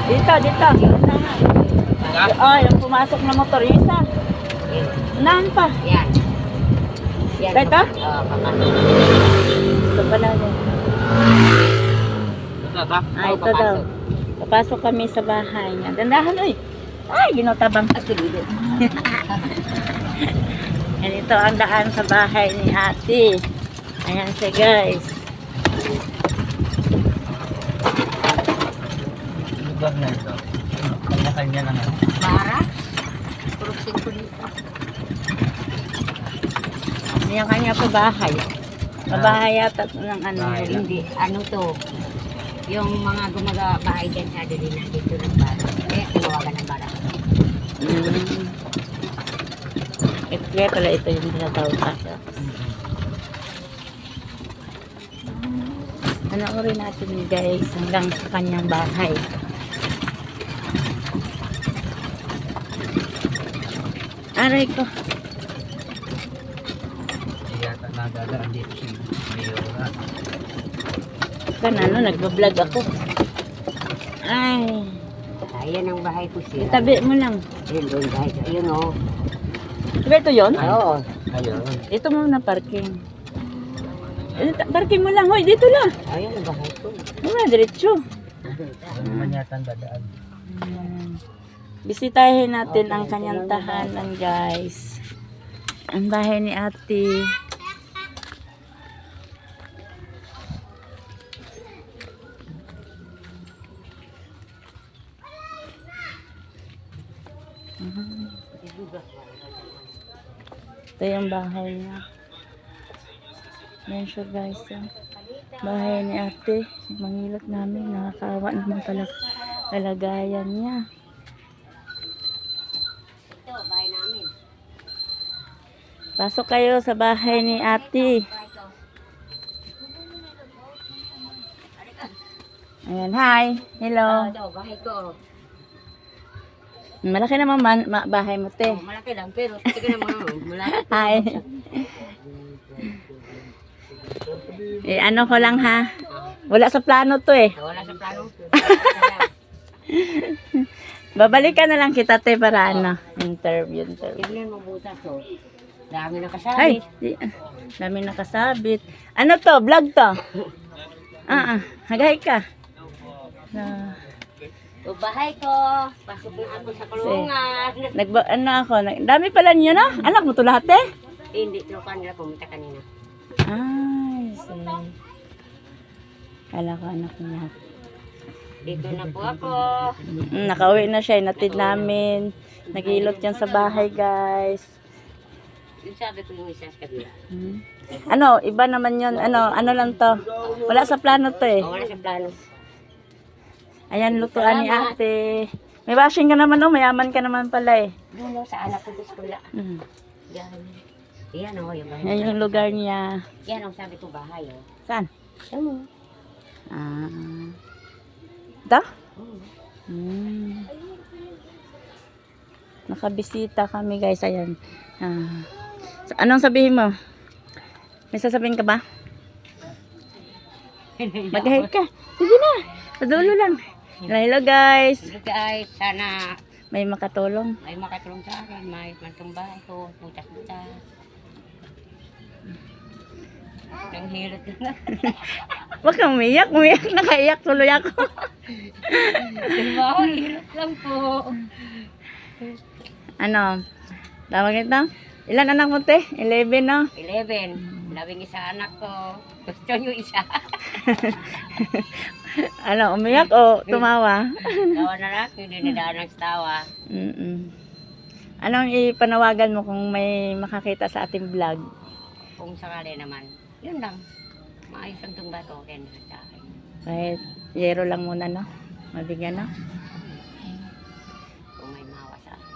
Dito, dito. Oh, yung pumasok na motor. Yung isa. Naan pa. Yan. Yan. Ito? Oo, papasok. Ito pala yun. Ito ba? Ah, ito daw. Papasok kami sa bahay niya. Dandahan, uy. Ay, ginotabang. Yan, ito ang daan sa bahay ni ate. Ayan siya, guys. Lugar na ito. Kanya-kanya na nga. Para? Puruksin ko dito. Kanya-kanya pa bahay. Mabahay yata ng ano. Bahay. Hindi. Ano to? Yung mga gumagabahay dyan sa dito na dito ng bara. Kaya tinawagan ng bara. Kaya pala ito yung tinatawag sa Panoorin natin guys hanggang sa kanyang bahay. Aray ko. Hindi yata nagdadaan dito si Mayora. Ano, nagbablog ako. Ay. Ayan ang bahay ko siya. Itabi mo lang. Ayun doon bahay ko. Ayun o. Diba ito yun? Oo. Ayun. Ito muna parking. Parking mo lang. Hoy, dito lang. Ayun ang bahay ko. Muna, diretso. Ano man yata ang dadaan. Bisitahin natin ang kanyang tahanan, guys. Ang bahay ni ate. Ito yung bahay niya. Yan siya, guys. Bahay ni ate. Mangilot namin. Nakakawa naman pala kalagayan niya. Ito, bahay namin. Pasok kayo sa bahay ni ate. Ayan, hi. Hello. Ito, bahay ko. Malaki naman bahay mo, te. Oh, malaki lang, pero tignan mo naman. Malaki. Hi. Ano ko lang ha. Wala sa plano to eh. Wala sa plano. Babalikan na lang kita, te, para ano. Interview. Tignan mo butas to. Dami na Ay, kasabit. dami nakasabit. Ano to? Vlog to? Hagay ka. So, bahay ko. Pasok na ako sa kulungan. Dami pala niyo na? Anak mo to lahat eh? Hindi, tropa nila pumunta kanina. Ay, see. Kala ko anak niya. Dito na po ako. Nakauwi na siya. Natid namin. Nagilot yan sa bahay, guys. Yung sabi ko yung isa sa kabila. Ano, iba naman yun. Ano lang to. Wala sa plano to eh. Wala sa plano. Ayan, lutuan ni ate. May washing ka naman, oh. Mayaman ka naman pala eh. Doon sa anak ko sa eskwela. Yan. Yan o, yung bahay. Yan yung lugar niya. Yan ang sabi ko bahay o. Saan? Ano? Da? Nakabisita kami, guys. Ayan. Anong sabihin mo? May sasabihin ka ba? Mag-hi ka. Sige na. Sa dulo lang. Hello, guys. Hello guys, sana May makatulong. may makatulong sa akin. May mantong bahay ko. Butas-butas. Ang hirap na. Huwag kang umiyak. Nakaiyak tuloy ako. Diba? Hirap lang po. Ano? Tawag ito? Ilan anak mo, te? 11, no? 11. Labing isa anak ko. Gusto nyo isa. Umiyak o tumawa? Tawa na lang. Hindi nadaan ng tawa. Anong ipanawagan mo kung may makakita sa ating vlog? Kung sakali naman. Yun lang. Maayos ang tumba ko. Okay na sa akin. Kahit zero lang muna, no? Mabigyan, no? Kung may mawa sa akin.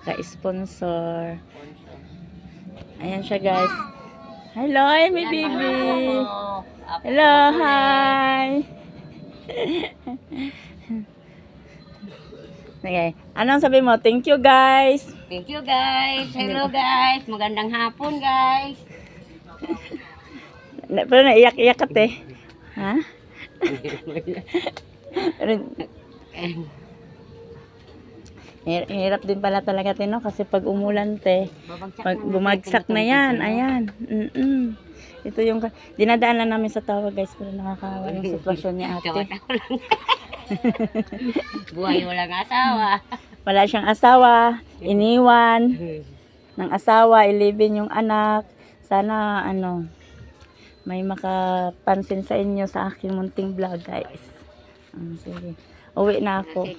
Ka-sponsor. Sponsor. Ayan siya, guys. Hello, my baby. Hello. Hello, hi. Okay. Anong sabi mo? Thank you, guys. Thank you guys. Hello guys. Magandang hapon guys. Pero naiyak-iyak ka, te. Ha? Pero, Hirap din pala talaga Tino kasi pag umulan te, pag bumagsak na yan, ayan. Ito yung dinadaan lang namin sa tawa guys, pero nakakawa yung sitwasyon ni ate. Tawa-tawa lang. Buhay walang asawa. Wala siyang asawa, iniwan ng asawa, 11 yung anak. Sana may makapansin sa inyo sa aking munting vlog guys. Sige, uwi na ako. Sige.